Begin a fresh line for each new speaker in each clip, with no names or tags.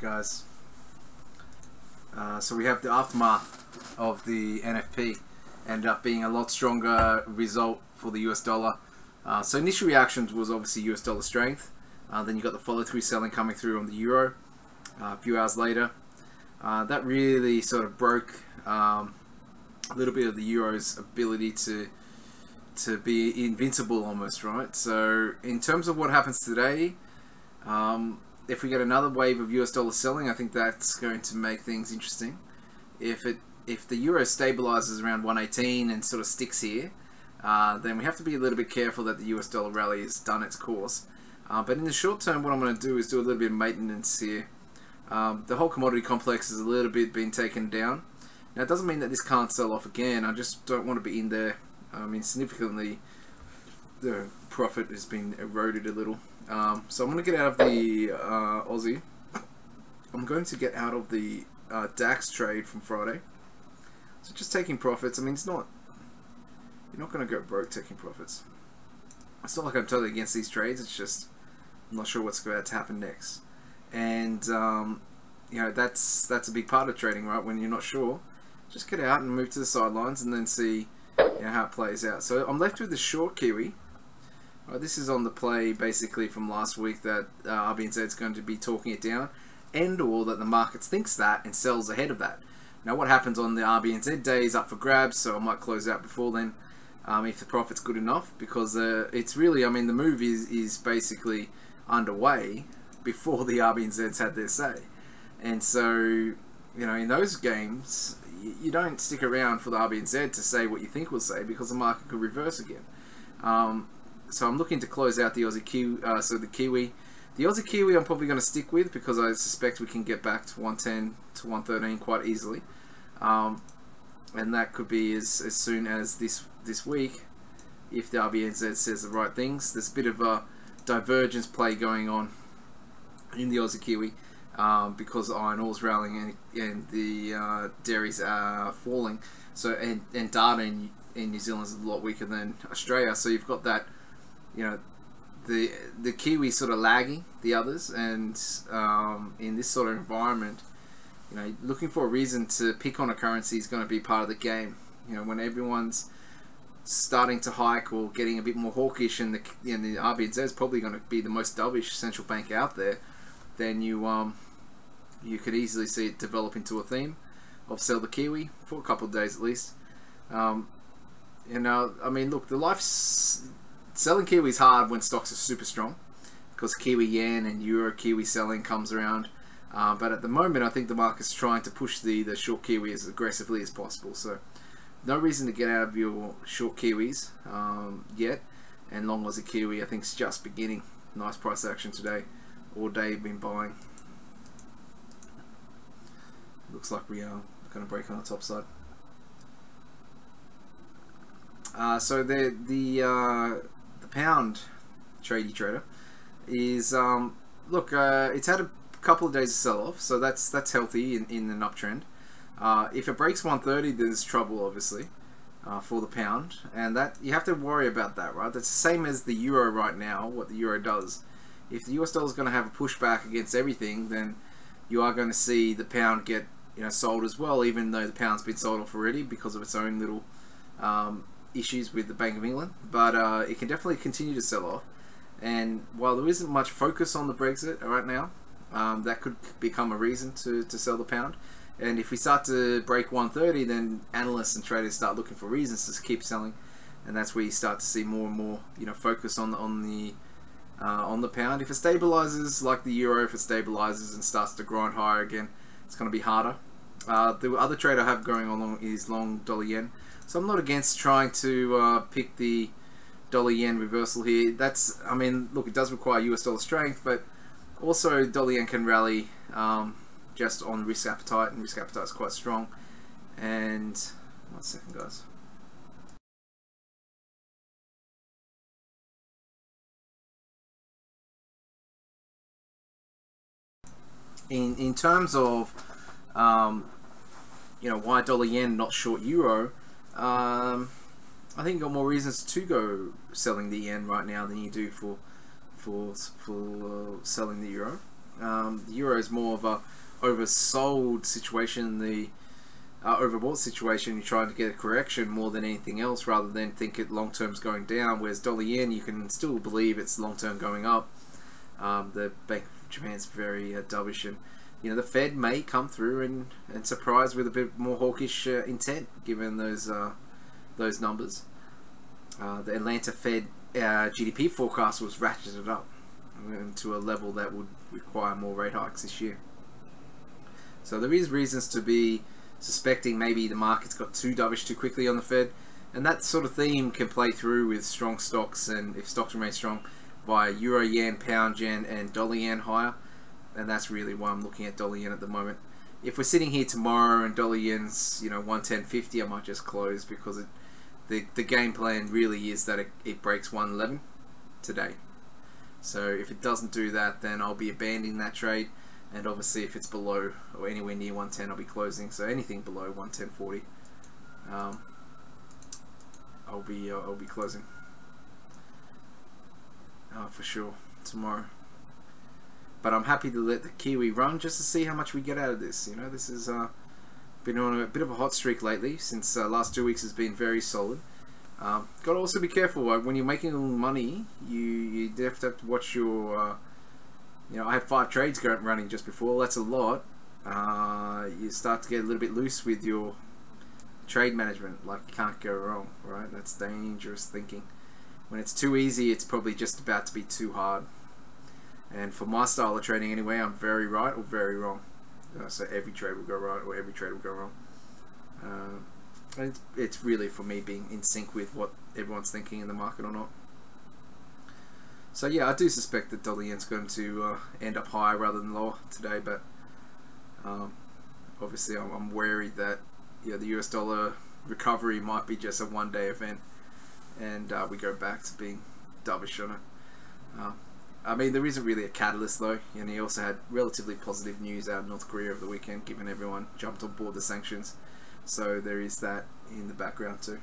guys. So we have the aftermath of the NFP. Ended up being a lot stronger result for the US dollar. So initial reactions was obviously US dollar strength. Then you got the follow-through selling coming through on the euro a few hours later. That really sort of broke a little bit of the euro's ability to be invincible almost, right? So in terms of what happens today, if we get another wave of US dollar selling, I think that's going to make things interesting. If the euro stabilizes around 118 and sort of sticks here, then we have to be a little bit careful that the US dollar rally has done its course. But in the short term, what I'm going to do is do a little bit of maintenance here. The whole commodity complex is a little bit being taken down. Now, it doesn't mean that this can't sell off again. I just don't want to be in there. I mean, significantly, the profit has been eroded a little. So I'm going to get out of the Aussie. I'm going to get out of the DAX trade from Friday. So just taking profits. I mean, it's not. You're not going to go broke taking profits. It's not like I'm totally against these trades. It's just I'm not sure what's about to happen next. And you know, that's a big part of trading, right? When you're not sure, just get out and move to the sidelines and then see how it plays out. So I'm left with the short Kiwi. This is on the play basically from last week that RBNZ is going to be talking it down, and or that the market thinks that and sells ahead of that. Now what happens on the RBNZ day is up for grabs, so I might close out before then if the profit's good enough, because it's really, I mean, the move is basically underway before the RBNZs had their say. And so, you know, in those games, you don't stick around for the RBNZ to say what you think will say, because the market could reverse again. So I'm looking to close out the Aussie Kiwi, the Kiwi. The Aussie Kiwi I'm probably going to stick with, because I suspect we can get back to 110 to 113 quite easily. And that could be as soon as this week, if the RBNZ says the right things. There's a bit of a divergence play going on in the Aussie Kiwi, because iron ore's rallying and the dairies are falling. So and data in New Zealand is a lot weaker than Australia. So you've got that, you know, the Kiwi sort of lagging the others, and in this sort of environment, you know, looking for a reason to pick on a currency is going to be part of the game. You know, when everyone's starting to hike or getting a bit more hawkish, and the RBNZ is probably going to be the most dovish central bank out there, then you could easily see it develop into a theme of sell the Kiwi for a couple of days at least. You know, I mean, look, selling Kiwi is hard when stocks are super strong, because Kiwi yen and euro Kiwi selling comes around. But at the moment, I think the market's trying to push the short Kiwi as aggressively as possible. So no reason to get out of your short Kiwis yet. And long Aussie Kiwi, I think, is just beginning. Nice price action today. All day been buying. Looks like we are going to break on the top side. So the pound TradeAlerter is look, it's had a couple of days of sell-off, so that's healthy in an uptrend. If it breaks 130, there's trouble obviously for the pound, and that you have to worry about that, right? That's the same as the euro right now. What the euro does, if the US dollar is going to have a pushback against everything, then you are going to see the pound get, you know, sold as well, even though the pound's been sold off already because of its own little issues with the Bank of England. But it can definitely continue to sell off, and while there isn't much focus on the Brexit right now, that could become a reason to sell the pound. And if we start to break 130, then analysts and traders start looking for reasons to keep selling, and that's where you start to see more and more, you know, focus on the pound. If it stabilizes like the euro, if it stabilizes and starts to grind higher again, it's going to be harder. The other trade I have going on is long dollar yen. So I'm not against trying to pick the dollar yen reversal here. That's, I mean, look, it does require US dollar strength, but also dollar yen can rally just on risk appetite, and risk appetite is quite strong. And 1 second, guys. In terms of you know, why dollar yen not short euro, I think you got more reasons to go selling the yen right now than you do for selling the euro. The euro is more of a oversold situation, the overbought situation. You're trying to get a correction more than anything else, rather than think it long term's going down. Whereas dollar yen, you can still believe it's long term going up. The Bank of Japan's very dovish, and the Fed may come through and surprise with a bit more hawkish intent, given those numbers. The Atlanta Fed GDP forecast was ratcheted up to a level that would require more rate hikes this year. So there is reasons to be suspecting maybe the markets got too dovish too quickly on the Fed, and that sort of theme can play through with strong stocks, and if stocks remain strong, by euro yen, pound yen, and dollar yen higher. And that's really why I'm looking at dollar yen at the moment. If we're sitting here tomorrow and dollar yen's 110.50, I might just close, because the game plan really is that it breaks 111 today. So if it doesn't do that, then I'll be abandoning that trade, and obviously if it's below or anywhere near 110, I'll be closing. So anything below 110.40, I'll be closing for sure tomorrow. But I'm happy to let the Kiwi run just to see how much we get out of this. This has been on a bit of a hot streak lately, since last 2 weeks has been very solid. Got to also be careful when you're making money. You have to watch your. I had 5 trades running just before. That's a lot. You start to get a little bit loose with your trade management. Like, you can't go wrong, right? That's dangerous thinking. When it's too easy, it's probably just about to be too hard. And for my style of trading anyway, I'm very right or very wrong. So every trade will go right or every trade will go wrong. And it's really for me being in sync with what everyone's thinking in the market or not. So yeah, I do suspect that dollar yen's going to end up higher rather than lower today, but obviously I'm wary that the US dollar recovery might be just a one-day event, and we go back to being dovish on it. I mean, there isn't really a catalyst though, and he also had relatively positive news out of North Korea over the weekend, given everyone jumped on board the sanctions. So there is that in the background too.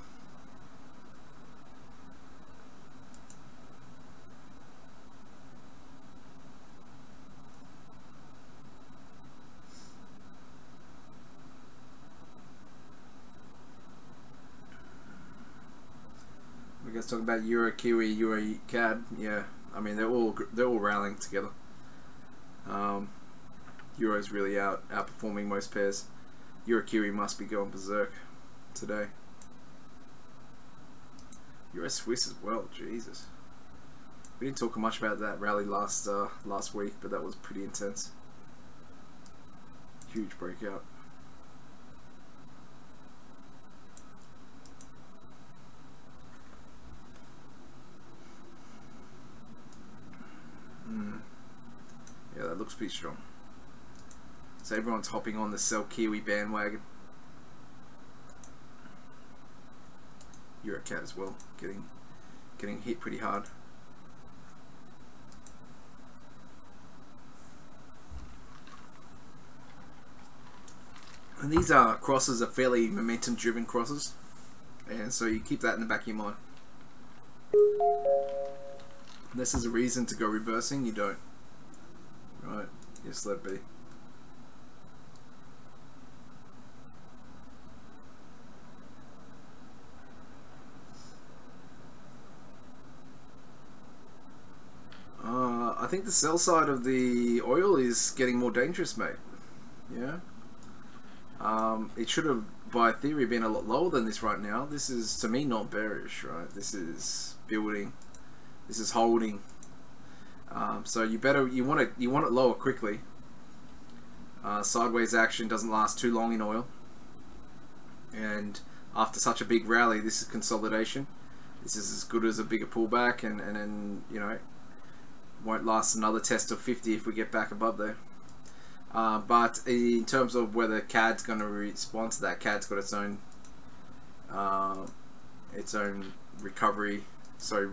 We guys talking about Euro Kiwi, Euro CAD, yeah. I mean, they're all rallying together. Euro's really outperforming most pairs. Euro Kiwi must be going berserk today. Euro Swiss as well. Jesus, we didn't talk much about that rally last week, but that was pretty intense. Huge breakout. Yeah, that looks pretty strong. So everyone's hopping on the sell Kiwi bandwagon. EuroCAD as well, getting hit pretty hard. And these crosses are fairly momentum-driven crosses, and so you keep that in the back of your mind. Unless there's a reason to go reversing, you don't. Right, just let it be. I think the sell side of the oil is getting more dangerous, mate. Yeah. It should have, by theory, been a lot lower than this right now. This is, to me, not bearish, right? This is building. This is holding. So you want it lower quickly. Sideways action doesn't last too long in oil, and after such a big rally, this is consolidation. This is as good as a bigger pullback, and then won't last another test of 50 if we get back above there. But in terms of whether CAD's going to respond to that, CAD's got its own recovery. Sorry,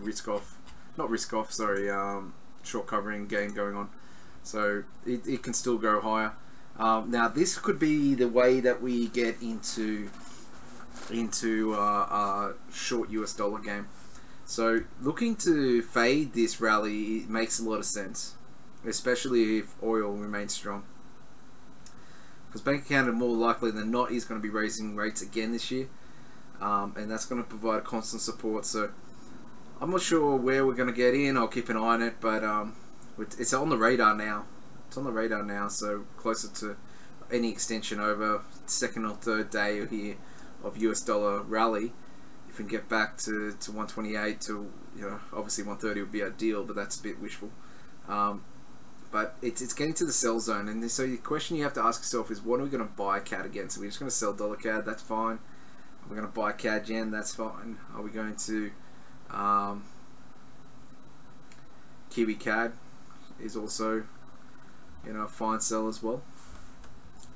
short covering game going on. So it can still go higher. Now this could be the way that we get into a short US dollar game. So looking to fade this rally, it makes a lot of sense. especially if oil remains strong. Because Bank of Canada, more likely than not, is going to be raising rates again this year, and that's going to provide constant support. So I'm not sure where we're going to get in. I'll keep an eye on it, but it's on the radar now. It's on the radar now, so closer to any extension over second or third day here of US dollar rally. If we can get back to 128, to obviously 130 would be ideal, but that's a bit wishful. But it's getting to the sell zone, and so the question you have to ask yourself is, what are we going to buy CAD against? So we're just going to sell dollar CAD, that's fine. We're going to buy CAD yen, that's fine. Are we going to Kiwi CAD is also a fine sell as well.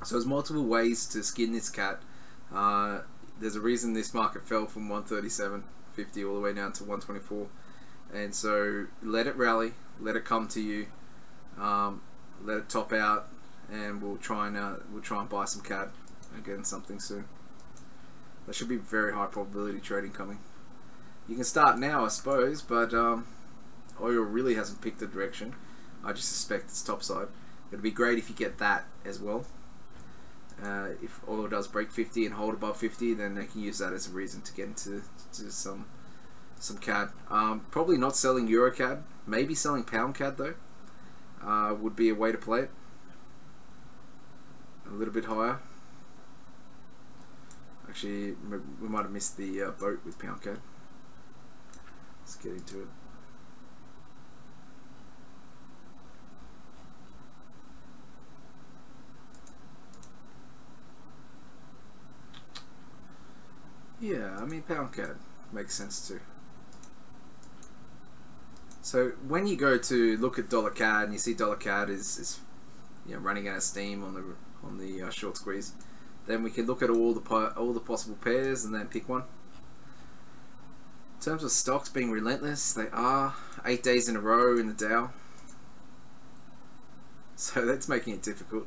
So there's multiple ways to skin this cat. There's a reason this market fell from 137.50 all the way down to 124, and so let it rally, let it come to you, let it top out, and we'll try and buy some CAD again, something soon. That should be very high probability trading coming. You can start now, I suppose, but oil really hasn't picked the direction. I just suspect it's topside. It'd be great if you get that as well. If oil does break 50 and hold above 50, then they can use that as a reason to get into some CAD. Probably not selling Euro CAD. Maybe selling Pound CAD though. Would be a way to play it. A little bit higher. Actually, we might have missed the boat with Pound CAD. Let's get into it. Yeah, I mean, Pound CAD makes sense too. So when you go to look at dollar CAD and you see dollar CAD is running out of steam on the short squeeze, then we can look at all the possible pairs and then pick one. In terms of stocks being relentless, they are 8 days in a row in the Dow, so that's making it difficult.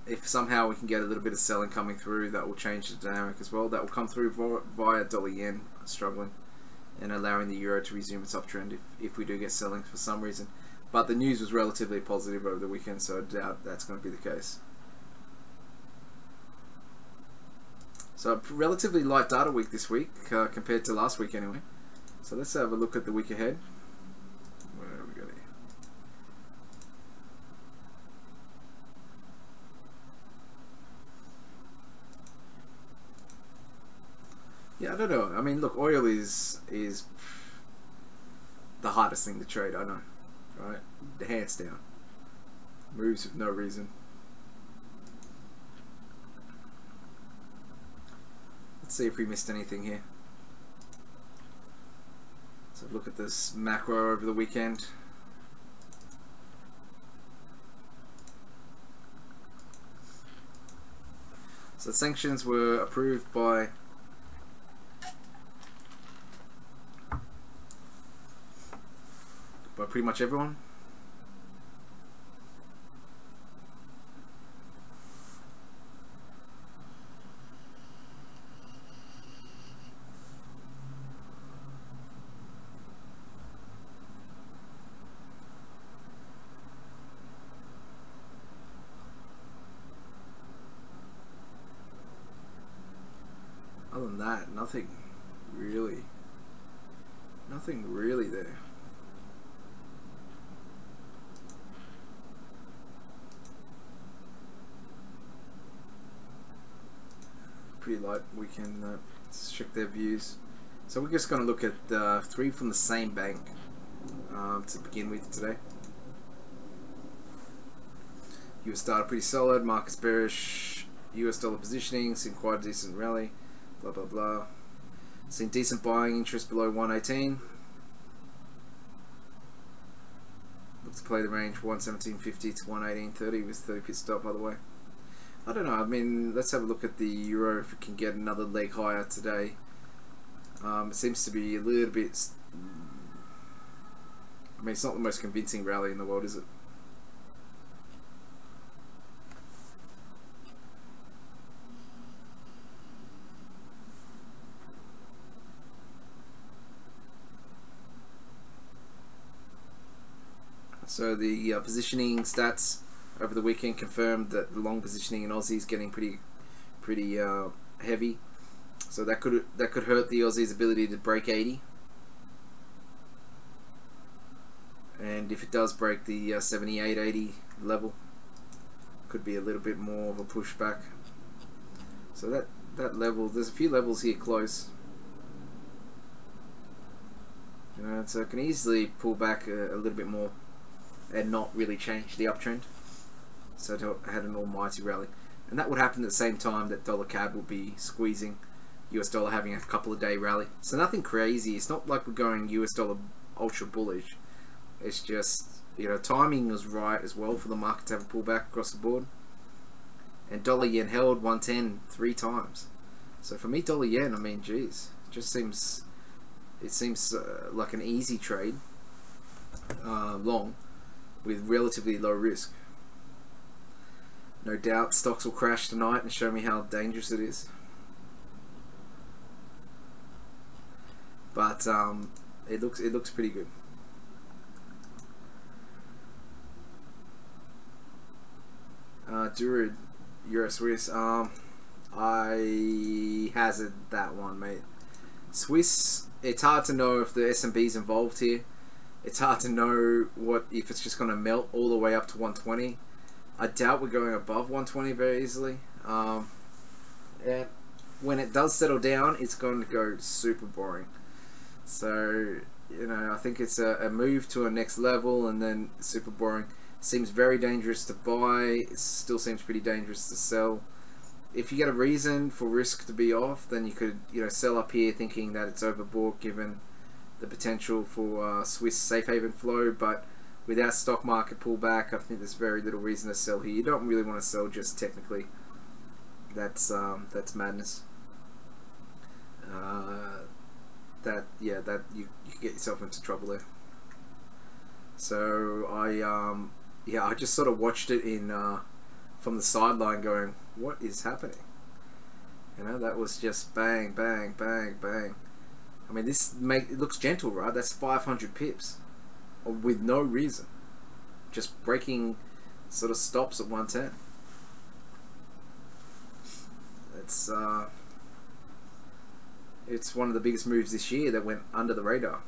If somehow we can get a little bit of selling coming through, that will change the dynamic as well. That will come through via dollar yen struggling and allowing the euro to resume its uptrend if we do get selling for some reason. But the news was relatively positive over the weekend, so I doubt that's going to be the case. So a relatively light data week this week compared to last week anyway. So let's have a look at the week ahead. Where have we got here? Yeah, I don't know. I mean, look, oil is the hardest thing to trade, I know, right? Hands down. Moves with no reason. Let's see if we missed anything here. So look at this macro over the weekend. So sanctions were approved by pretty much everyone. Other than that, nothing really there. Pretty light weekend. Let's check their views. So we're just going to look at 3 from the same bank to begin with today. US data pretty solid. Markets bearish. US dollar positioning. Seen quite a decent rally. Blah blah blah. Seen decent buying interest below 118. Look to play the range 117.50 to 118.30 with 30 pit stop, by the way. I don't know, I mean, let's have a look at the euro if we can get another leg higher today. It seems to be a little bit... I mean, it's not the most convincing rally in the world, is it? So the positioning stats over the weekend confirmed that the long positioning in Aussie is getting pretty heavy. So that could hurt the Aussie's ability to break 80. And if it does break the 78-80 level, could be a little bit more of a pushback. So that level, there's a few levels here close. You know, so it can easily pull back a little bit more and not really change the uptrend. So it had an almighty rally, and that would happen at the same time that dollar CAD will be squeezing, US dollar having a couple of day rally. So nothing crazy. It's not like we're going US dollar ultra bullish. It's just, you know, timing was right as well for the market to have a pullback across the board. And dollar yen held 110 3 times. So for me, dollar yen, I mean, geez, it seems like an easy trade, long, with relatively low risk. No doubt stocks will crash tonight and show me how dangerous it is. But it looks pretty good. Durud, Euro Swiss. I hazard that one, mate. Swiss. It's hard to know if the S&B's involved here. It's hard to know if it's just going to melt all the way up to 120. I doubt we're going above 120 very easily. Yeah, when it does settle down, it's going to go super boring. So, you know, I think it's a move to a next level and then super boring. Seems very dangerous to buy. It still seems pretty dangerous to sell. If you get a reason for risk to be off, then you could, you know, sell up here thinking that it's overbought given the potential for Swiss safe haven flow. But without stock market pullback, I think there's very little reason to sell here. You don't really want to sell just technically. That's madness. That you could get yourself into trouble there. So I just sort of watched it in from the sideline, going, what is happening? You know, that was just bang, bang, bang, bang. I mean, it looks gentle, right? That's 500 pips with no reason, just breaking sort of stops at 110. It's one of the biggest moves this year that went under the radar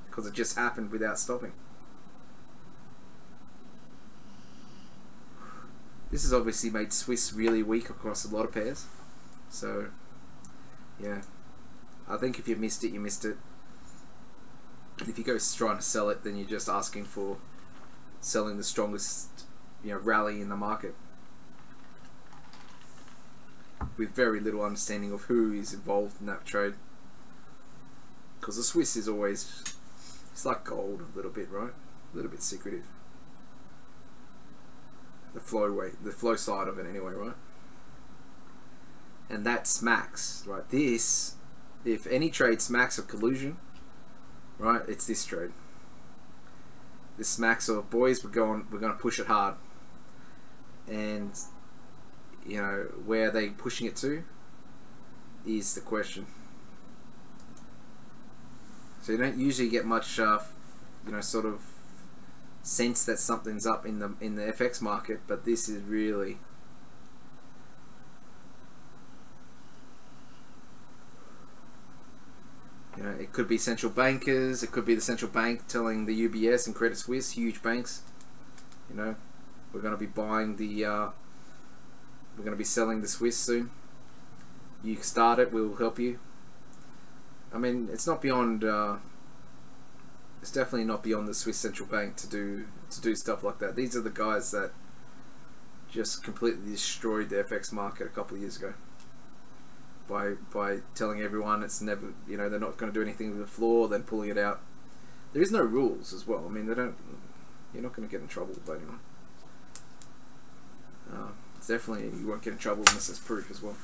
because it just happened without stopping. This has obviously made Swiss really weak across a lot of pairs. So, yeah, I think if you missed it, you missed it. And if you go trying to sell it, then you're just asking for selling the strongest, you know, rally in the market, with very little understanding of who is involved in that trade. Because the Swiss is always, it's like gold a little bit, right? A little bit secretive. The flow side of it anyway, right? And that smacks, right? This, if any trade smacks of collusion, right, it's this trade. This smacks of, boys, we're going to push it hard. And, you know, where are they pushing it to is the question. So you don't usually get much, you know, sort of sense that something's up in the FX market, but this is really, you know, it could be central bankers, it could be the central bank telling the UBS and Credit Suisse, huge banks, you know, we're going to be buying the we're going to be selling the Swiss soon. You start it, we'll help you. I mean, it's not beyond it's definitely not beyond the Swiss central bank to do stuff like that. These are the guys that just completely destroyed the FX market a couple of years ago by telling everyone it's never, you know, they're not going to do anything with the floor, then pulling it out. There is no rules as well. I mean, you're not going to get in trouble with anyone. It's definitely, you won't get in trouble unless there's proof as well.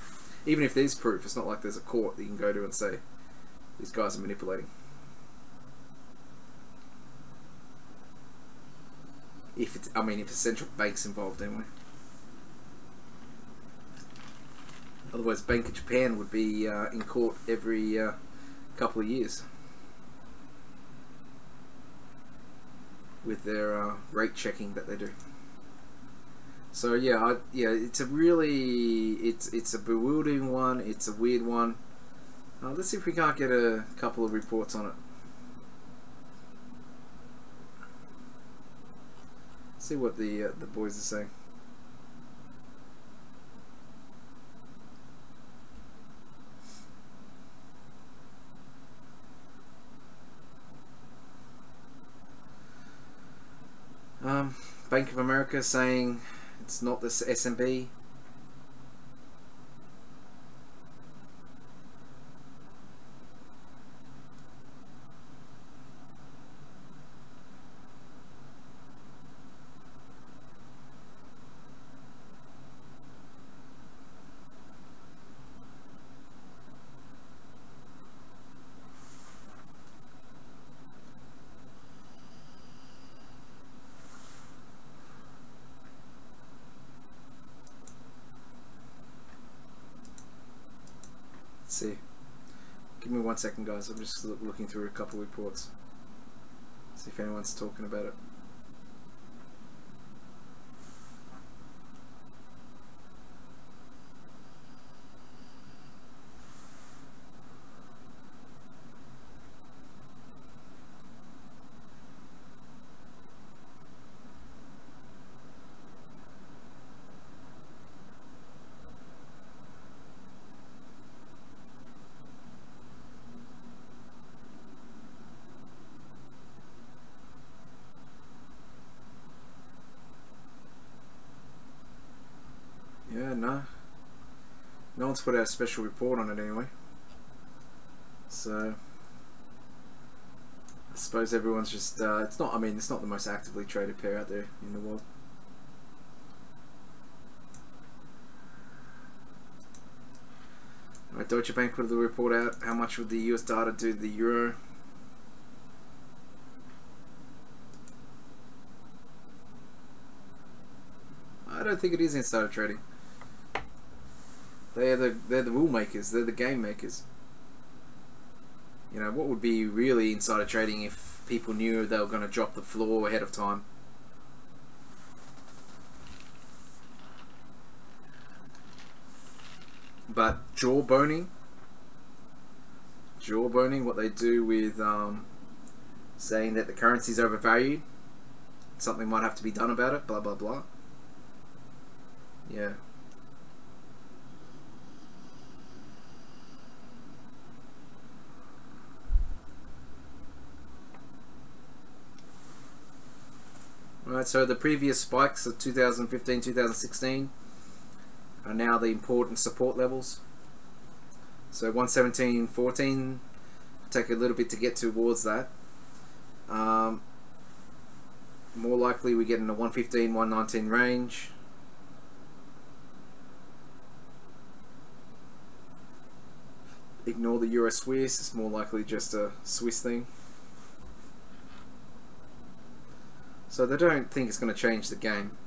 Even if there's proof, it's not like there's a court that you can go to and say these guys are manipulating. If it's central bank's involved anyway. Otherwise, Bank of Japan would be in court every couple of years. with their rate checking that they do. So yeah, it's a really it's a bewildering one. It's a weird one. Let's see if we can't get a couple of reports on it. See what the boys are saying. Bank of America saying it's not the S&P. See, give me 1 second, guys. I'm just looking through a couple of reports, see if anyone's talking about it. Yeah, no one's put out a special report on it anyway. So I suppose everyone's just it's not the most actively traded pair out there in the world. Alright, Deutsche Bank put the report out. How much would the US data do to the euro? I don't think it is insider trading. They're the rule makers. They're the game makers. You know, what would be really insider trading if people knew they were going to drop the floor ahead of time? But jawboning, what they do with saying that the currency is overvalued, something might have to be done about it, blah blah blah. Yeah. Alright, so the previous spikes of 2015, 2016 are now the important support levels. So 117.14, take a little bit to get towards that. More likely we get in the 115, 119 range. Ignore the Euro Swiss, it's more likely just a Swiss thing. So they don't think it's going to change the game.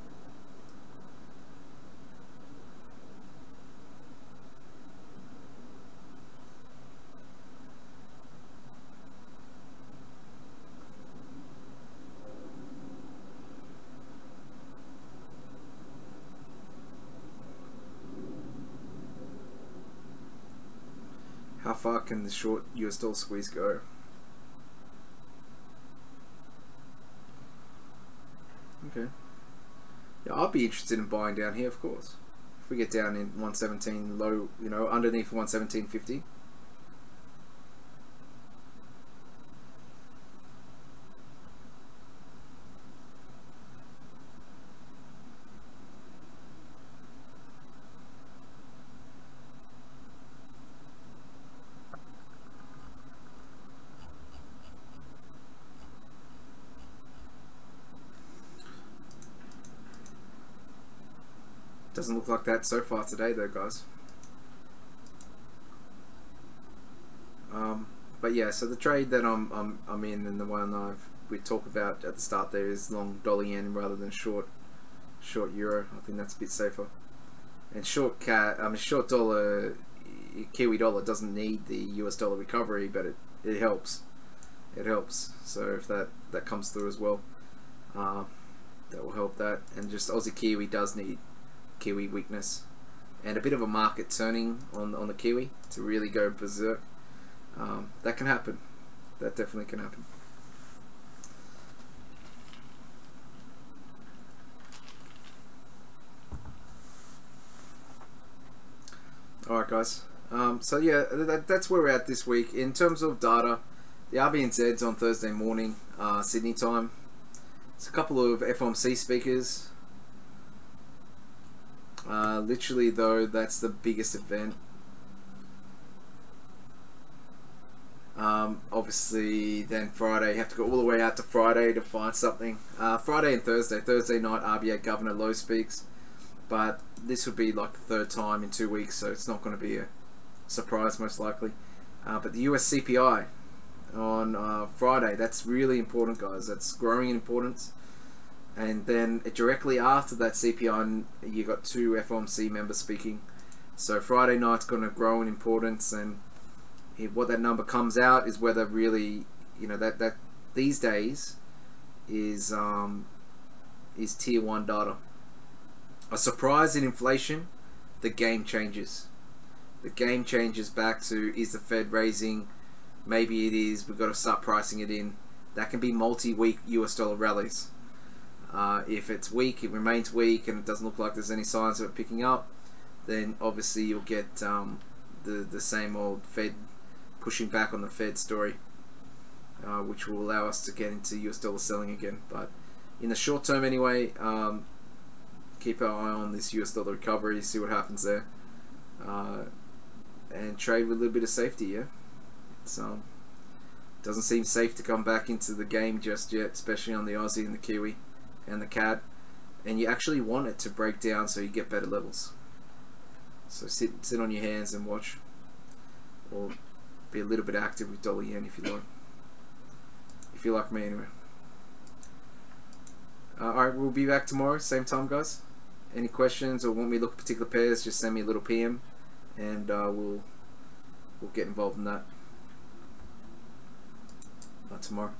How far can the short US dollar squeeze go? Okay. Yeah, I'll be interested in buying down here, of course. If we get down in 117 low, you know, underneath 117.50. Doesn't look like that so far today, though, guys. But yeah, so the trade that I'm in, and the one we talk about at the start there, is long dollar yen rather than short euro. I think that's a bit safer. And short dollar, Kiwi dollar doesn't need the US dollar recovery, but it helps. It helps. So if that comes through as well. That will help that. And just Aussie Kiwi does need Kiwi weakness and a bit of a market turning on the Kiwi to really go berserk. That can happen. That definitely can happen. Alright guys, so yeah, that's where we're at this week. In terms of data, the RBNZ's on Thursday morning, Sydney time. It's a couple of FOMC speakers. Literally though, that's the biggest event. Obviously then Friday, you have to go all the way out to Friday to find something. Friday and Thursday. Thursday night, RBA Governor Lowe speaks. But this would be like the third time in 2 weeks, so it's not going to be a surprise most likely. But the US CPI on Friday, that's really important guys. That's growing in importance. And then directly after that CPI, you got 2 FOMC members speaking. So Friday night's going to grow in importance, and what that number comes out is whether really, you know, that these days is tier 1 data. A surprise in inflation, the game changes. The game changes back to, is the Fed raising? Maybe it is. We've got to start pricing it in. That can be multi-week US dollar rallies. If it's weak, it remains weak, and it doesn't look like there's any signs of it picking up, then obviously you'll get the same old Fed pushing back on the Fed story, which will allow us to get into US dollar selling again. But in the short term anyway, keep our eye on this US dollar recovery, see what happens there, and trade with a little bit of safety. Yeah, it's doesn't seem safe to come back into the game just yet, especially on the Aussie and the Kiwi and the CAD, and you actually want it to break down so you get better levels. So sit on your hands and watch, or be a little bit active with dollar yen if you like. If you like me anyway. Alright, we'll be back tomorrow, same time guys. Any questions or want me to look at particular pairs, just send me a little PM, and we'll get involved in that tomorrow.